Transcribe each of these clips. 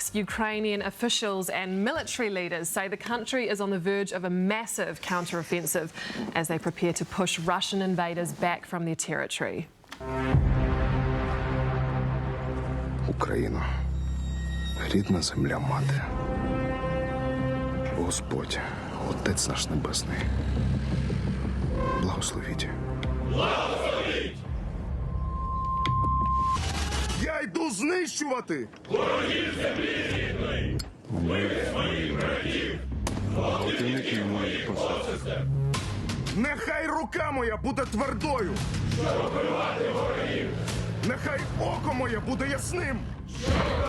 this, Ukrainian officials and military leaders say the country is on the verge of a massive counter-offensive as they prepare to push Russian invaders back from their territory. Україна, рідна земля мати. Господь, Отець наш Небесний, благословіть. Благословіть! Я йду знищувати! Ворогів землі рідної! Ми своїх братів! Готівників моїх посадців! Нехай рука моя буде твердою! Щоб вбивати ворогів! Нехай око моє буде ясним!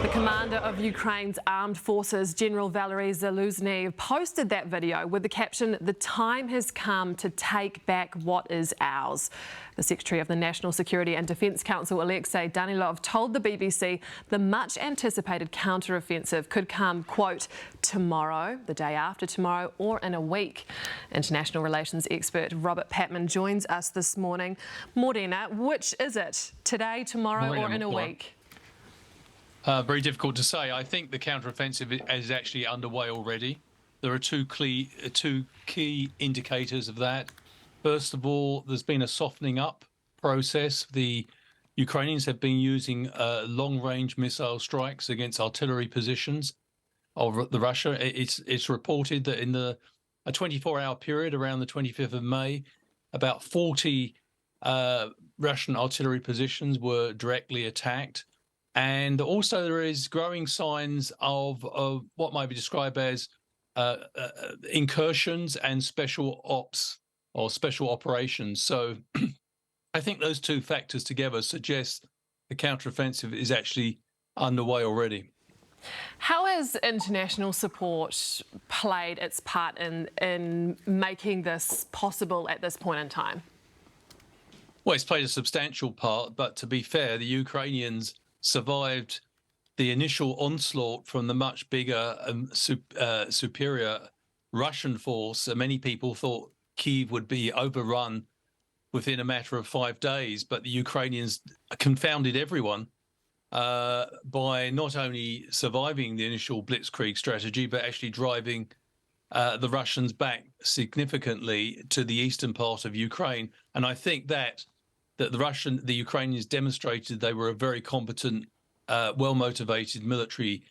The commander of Ukraine's armed forces, General Valery Zaluzhny, posted that video with the caption, "The time has come to take back what is ours." The Secretary of the National Security and Defence Council, Alexei Danilov, told the BBC the much-anticipated counter-offensive could come, quote, tomorrow, the day after tomorrow, or in a week. International relations expert Robert Patman joins us this morning. Morena, which is it? Today, tomorrow, or in a week? Very difficult to say. I think the counter-offensive is actually underway already. There are two key indicators of that. First of all, there's been a softening up process. The Ukrainians have been using long-range missile strikes against artillery positions of the Russia. It's reported that in a 24-hour period around the 25th of May, about 40 Russian artillery positions were directly attacked. And also there is growing signs of what might be described as incursions and special ops or special operations. So I think those two factors together suggest the counteroffensive is actually underway already. How has international support played its part in making this possible at this point in time? Well, it's played a substantial part, but to be fair, the Ukrainians survived the initial onslaught from the much bigger superior Russian force. Many people thought Kyiv would be overrun within a matter of 5 days, but the Ukrainians confounded everyone by not only surviving the initial blitzkrieg strategy, but actually driving the Russians back significantly to the eastern part of Ukraine. And I think that the Ukrainians demonstrated they were a very competent, well-motivated military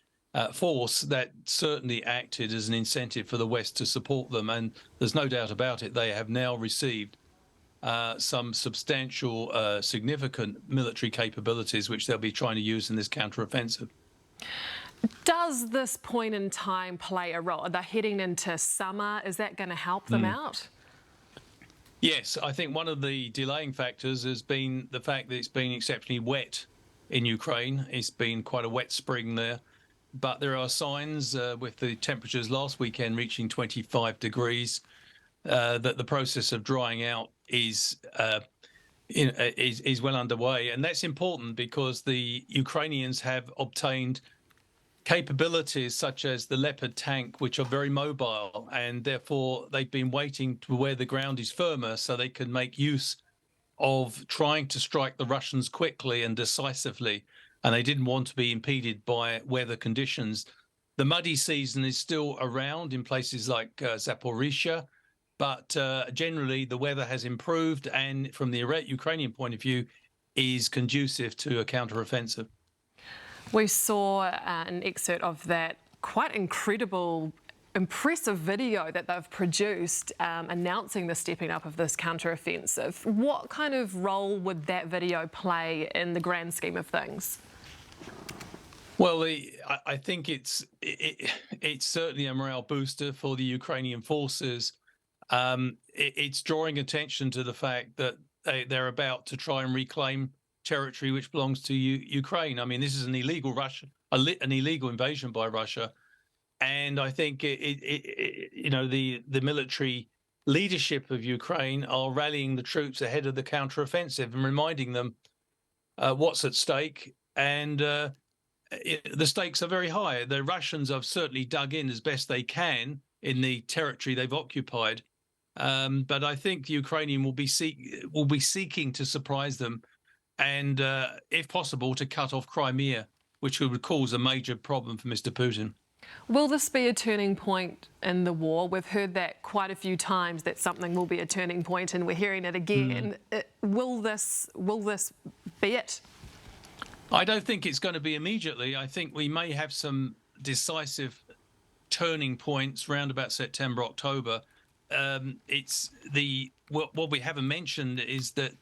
force that certainly acted as an incentive for the West to support them. And there's no doubt about it, they have now received some substantial, significant military capabilities, which they'll be trying to use in this counteroffensive. Does this point in time play a role? Are they heading into summer? Is that going to help them out? Yes, I think one of the delaying factors has been the fact that it's been exceptionally wet in Ukraine. It's been quite a wet spring there. But there are signs with the temperatures last weekend reaching 25 degrees that the process of drying out is well underway. And that's important because the Ukrainians have obtained capabilities such as the Leopard tank, which are very mobile, and therefore they've been waiting to where the ground is firmer so they can make use of trying to strike the Russians quickly and decisively, and they didn't want to be impeded by weather conditions. The muddy season is still around in places like Zaporizhia, but generally the weather has improved and from the Ukrainian point of view is conducive to a counteroffensive. We saw an excerpt of that quite impressive video that they've produced announcing the stepping up of this counter-offensive. What kind of role would that video play in the grand scheme of things? Well, I think it's certainly a morale booster for the Ukrainian forces. It's drawing attention to the fact that they're about to try and reclaim territory which belongs to Ukraine. I mean, this is an illegal invasion by Russia, and I think the military leadership of Ukraine are rallying the troops ahead of the counteroffensive and reminding them what's at stake. And the stakes are very high. The Russians have certainly dug in as best they can in the territory they've occupied, but I think the Ukrainian will be seeking to surprise them, and if possible, to cut off Crimea which would cause a major problem for Mr. Putin. Will this be a turning point in the war? We've heard that quite a few times, that something will be a turning point, and we're hearing it again. Will this be it? I don't think it's going to be immediately. I think we may have some decisive turning points round about September, October. What we haven't mentioned is that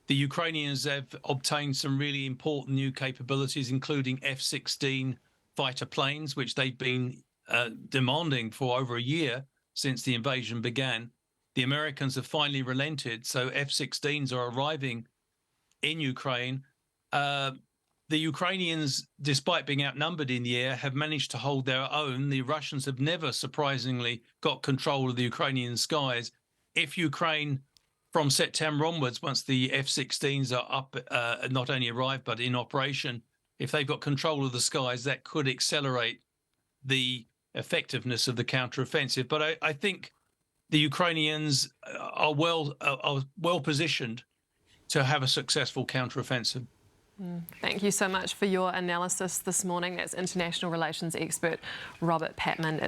the Ukrainians have obtained some really important new capabilities, including F-16 fighter planes, which they've been demanding for over a year since the invasion began. The Americans have finally relented, so F-16s are arriving in Ukraine. The Ukrainians, despite being outnumbered in the air, have managed to hold their own. The Russians have never, surprisingly, got control of the Ukrainian skies. If Ukraine, from September onwards, once the F-16s are up, not only arrived, but in operation, if they've got control of the skies, that could accelerate the effectiveness of the counteroffensive. But I think the Ukrainians are well positioned to have a successful counteroffensive. Thank you so much for your analysis this morning. That's international relations expert Robert Patman.